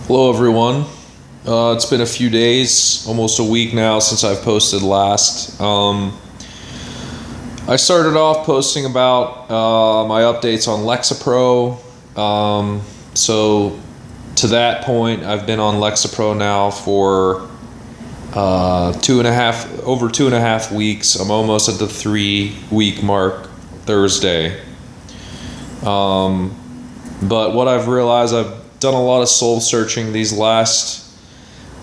Hello everyone. It's been a few days, almost a week now since I've posted last. I started off posting about my updates on Lexapro. So to that point, I've been on Lexapro now for over 2.5 weeks. I'm almost at the 3-week mark Thursday. But what I've realized, I've done a lot of soul searching the last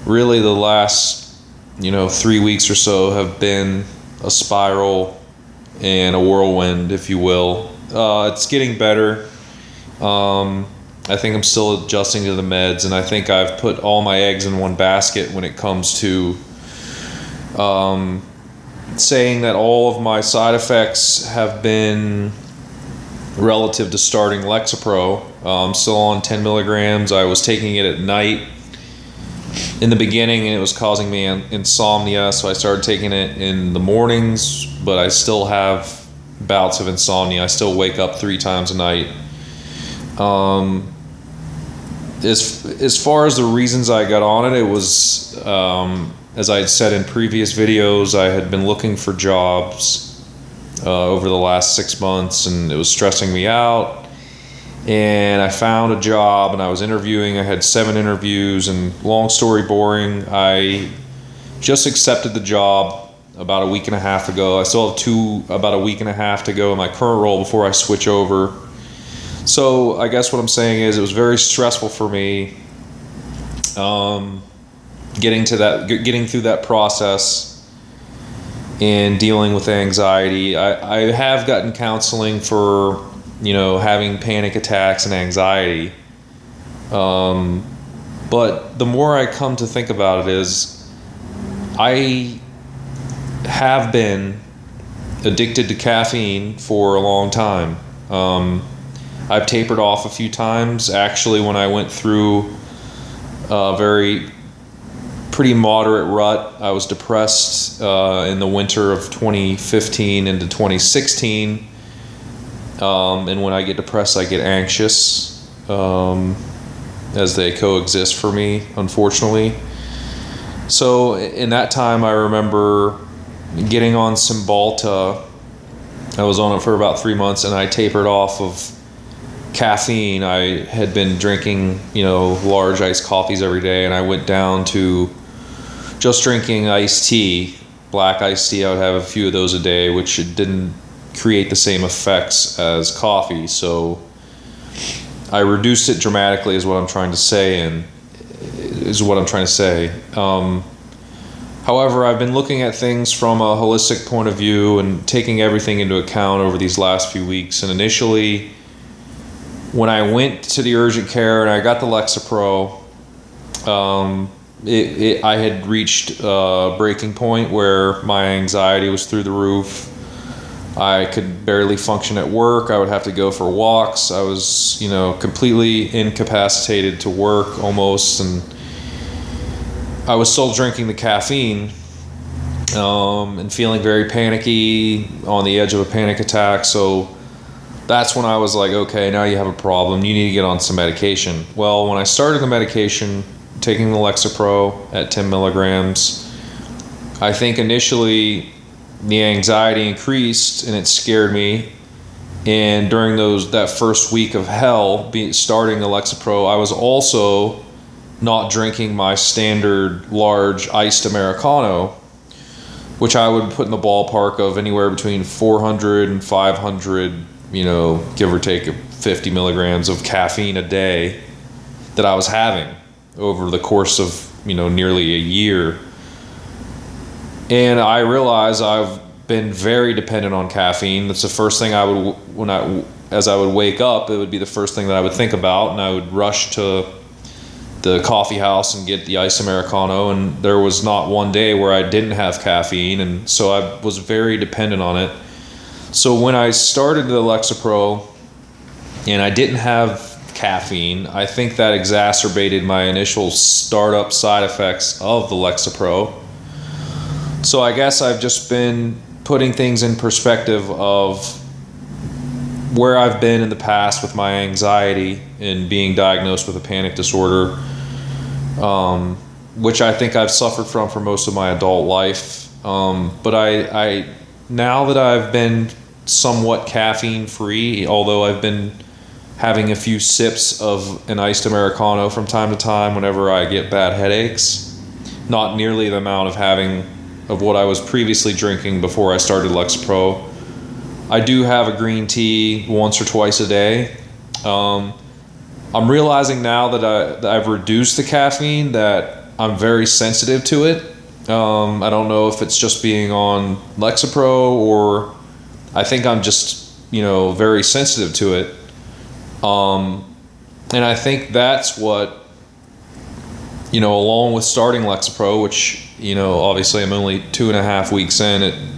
3 weeks or so have been a spiral and a whirlwind, if you will. It's getting better. I think I'm still adjusting to the meds, and I think I've put all my eggs in one basket when it comes to saying that all of my side effects have been relative to starting Lexapro. I'm still on 10 milligrams. I was taking it at night in the beginning, and it was causing me insomnia, so I started taking it in the mornings, but I still have bouts of insomnia. I still wake up 3 times a night. As far as the reasons I got on it, it was, as I had said in previous videos, I had been looking for jobs over the last 6 months, and it was stressing me out. And I found a job, and I was interviewing. I had 7 interviews, and long story boring, I just accepted the job about a week and a half ago. I still have about a week and a half to go in my current role before I switch over. So I guess what I'm saying is it was very stressful for me getting through that process and dealing with anxiety. I have gotten counseling for having panic attacks and anxiety. But the more I come to think about it is I have been addicted to caffeine for a long time. I've tapered off a few times. Actually, when I went through a pretty moderate rut, I was depressed in the winter of 2015 into 2016. And when I get depressed, I get anxious, as they coexist for me, unfortunately. So in that time, I remember getting on Cymbalta. I was on it for about 3 months, and I tapered off of caffeine. I had been drinking, large iced coffees every day, and I went down to just drinking iced tea, black iced tea. I would have a few of those a day, which it didn't create the same effects as coffee. So I reduced it dramatically, is what I'm trying to say, However, I've been looking at things from a holistic point of view and taking everything into account over these last few weeks. And initially, when I went to the urgent care and I got the Lexapro, I had reached a breaking point where my anxiety was through the roof. I could barely function at work. I would have to go for walks. I was, completely incapacitated to work almost, and I was still drinking the caffeine and feeling very panicky, on the edge of a panic attack. So that's when I was like, okay, now you have a problem. You need to get on some medication. Well, when I started the medication, taking the Lexapro at 10 milligrams, I think initially the anxiety increased and it scared me. And during that first week of hell, starting the Lexapro, I was also not drinking my standard large iced Americano, which I would put in the ballpark of anywhere between 400 and 500, give or take 50 milligrams of caffeine a day that I was having over the course of, nearly a year. And I realized I've been very dependent on caffeine. That's the first thing as I would wake up, it would be the first thing that I would think about, and I would rush to the coffee house and get the iced Americano, and there was not one day where I didn't have caffeine, and so I was very dependent on it. So when I started the Lexapro and I didn't have caffeine, I think that exacerbated my initial startup side effects of the Lexapro. So I guess I've just been putting things in perspective of where I've been in the past with my anxiety and being diagnosed with a panic disorder. which I think I've suffered from for most of my adult life. But I now that I've been somewhat caffeine free, although I've been having a few sips of an iced Americano from time to time whenever I get bad headaches, not nearly the amount of what I was previously drinking before I started Lexapro. I do have a green tea once or twice a day. I'm realizing now that I've reduced the caffeine, that I'm very sensitive to it. I don't know if it's just being on Lexapro, or I think I'm just, very sensitive to it. And I think that's what, along with starting Lexapro, which, obviously I'm only 2.5 weeks in,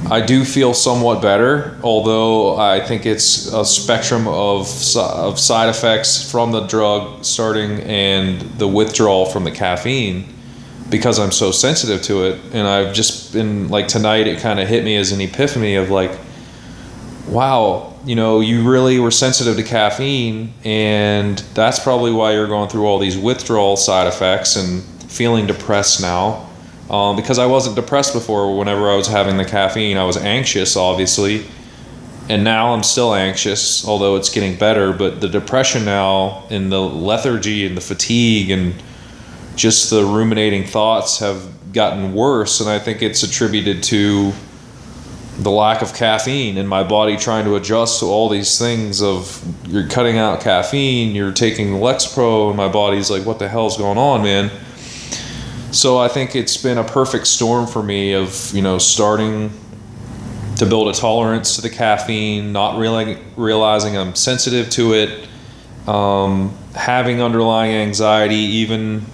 I do feel somewhat better, although I think it's a spectrum of side effects from the drug starting and the withdrawal from the caffeine, because I'm so sensitive to it. And I've just been like, tonight it kind of hit me as an epiphany of like, wow, you really were sensitive to caffeine, and that's probably why you're going through all these withdrawal side effects and feeling depressed now. Because I wasn't depressed before. Whenever I was having the caffeine, I was anxious, obviously, and now I'm still anxious, although it's getting better. But the depression now, and the lethargy and the fatigue and just the ruminating thoughts have gotten worse, and I think it's attributed to the lack of caffeine and my body trying to adjust to all these things of, you're cutting out caffeine, you're taking Lexapro, and my body's like, what the hell's going on, man? So I think it's been a perfect storm for me of, starting to build a tolerance to the caffeine, not really realizing I'm sensitive to it, having underlying anxiety, even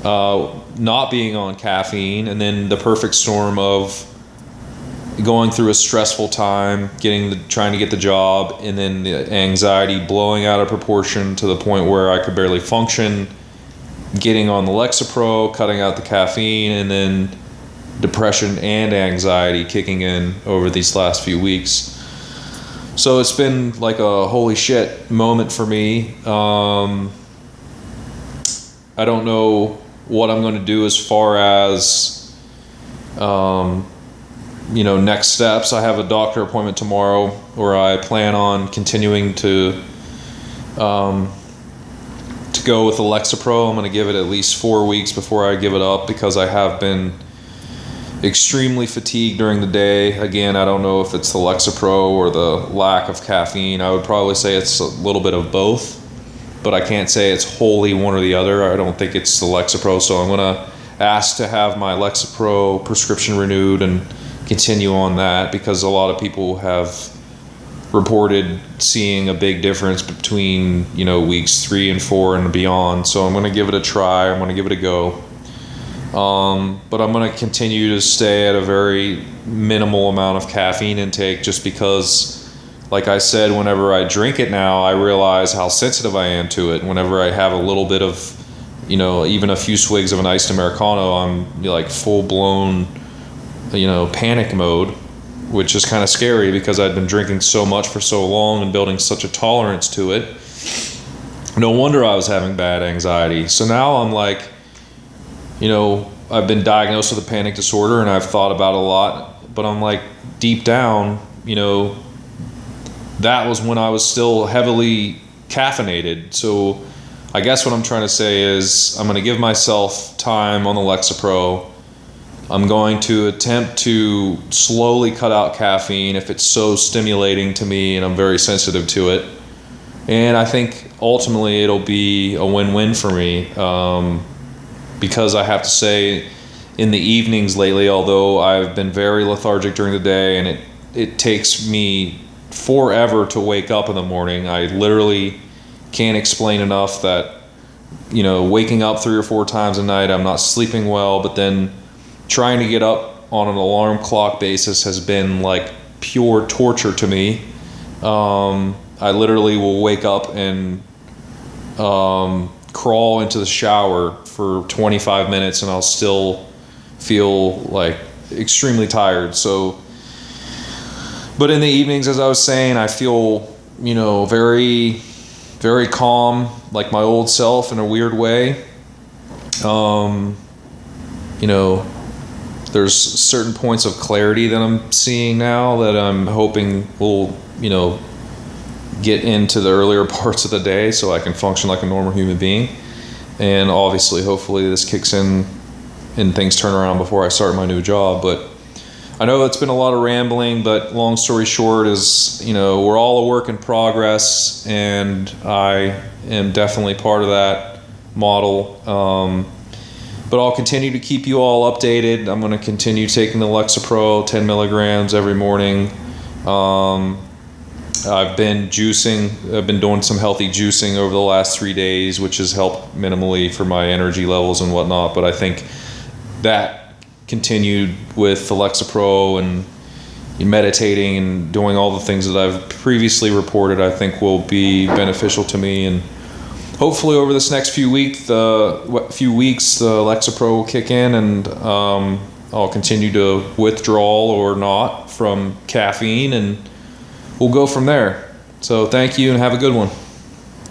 not being on caffeine, and then the perfect storm of going through a stressful time, trying to get the job, and then the anxiety blowing out of proportion to the point where I could barely function, getting on the Lexapro, cutting out the caffeine, and then depression and anxiety kicking in over these last few weeks. So it's been like a holy shit moment for me. I don't know what I'm going to do as far as, next steps. I have a doctor appointment tomorrow where I plan on continuing to go with the Lexapro. I'm going to give it at least 4 weeks before I give it up, because I have been extremely fatigued during the day. Again, I don't know if it's the Lexapro or the lack of caffeine. I would probably say it's a little bit of both, but I can't say it's wholly one or the other. I don't think it's the Lexapro, so I'm going to ask to have my Lexapro prescription renewed and continue on that, because a lot of people have reported seeing a big difference between weeks 3 and 4 and beyond. So I'm going to give it a try. I'm going to give it a go, but I'm going to continue to stay at a very minimal amount of caffeine intake, just because, like I said, whenever I drink it now, I realize how sensitive I am to it. Whenever I have a little bit of, even a few swigs of an iced Americano, I'm like full blown panic mode, which is kind of scary, because I'd been drinking so much for so long and building such a tolerance to it. No wonder I was having bad anxiety. So now I'm like, I've been diagnosed with a panic disorder, and I've thought about it a lot, but I'm like, deep down, that was when I was still heavily caffeinated. So I guess what I'm trying to say is, I'm going to give myself time on the Lexapro. I'm going to attempt to slowly cut out caffeine if it's so stimulating to me and I'm very sensitive to it. And I think ultimately it'll be a win-win for me, because I have to say, in the evenings lately, although I've been very lethargic during the day and it takes me forever to wake up in the morning, I literally can't explain enough that, waking up 3 or 4 times a night, I'm not sleeping well, but then trying to get up on an alarm clock basis has been like pure torture to me. I literally will wake up and crawl into the shower for 25 minutes and I'll still feel like extremely tired. So, but in the evenings, as I was saying, I feel, very, very calm, like my old self in a weird way. You know, there's certain points of clarity that I'm seeing now that I'm hoping will, you know, get into the earlier parts of the day so I can function like a normal human being. And obviously, hopefully this kicks in and things turn around before I start my new job. But I know it's been a lot of rambling, but long story short is, you know, we're all a work in progress, and I am definitely part of that model. But I'll continue to keep you all updated. I'm going to continue taking the Lexapro 10 milligrams every morning. I've been juicing. I've been doing some healthy juicing over the last 3 days, which has helped minimally for my energy levels and whatnot. But I think that continued with the Lexapro and meditating and doing all the things that I've previously reported, I think will be beneficial to me. And hopefully over this next few weeks, the Lexapro will kick in, and I'll continue to withdrawal or not from caffeine, and we'll go from there. So thank you and have a good one.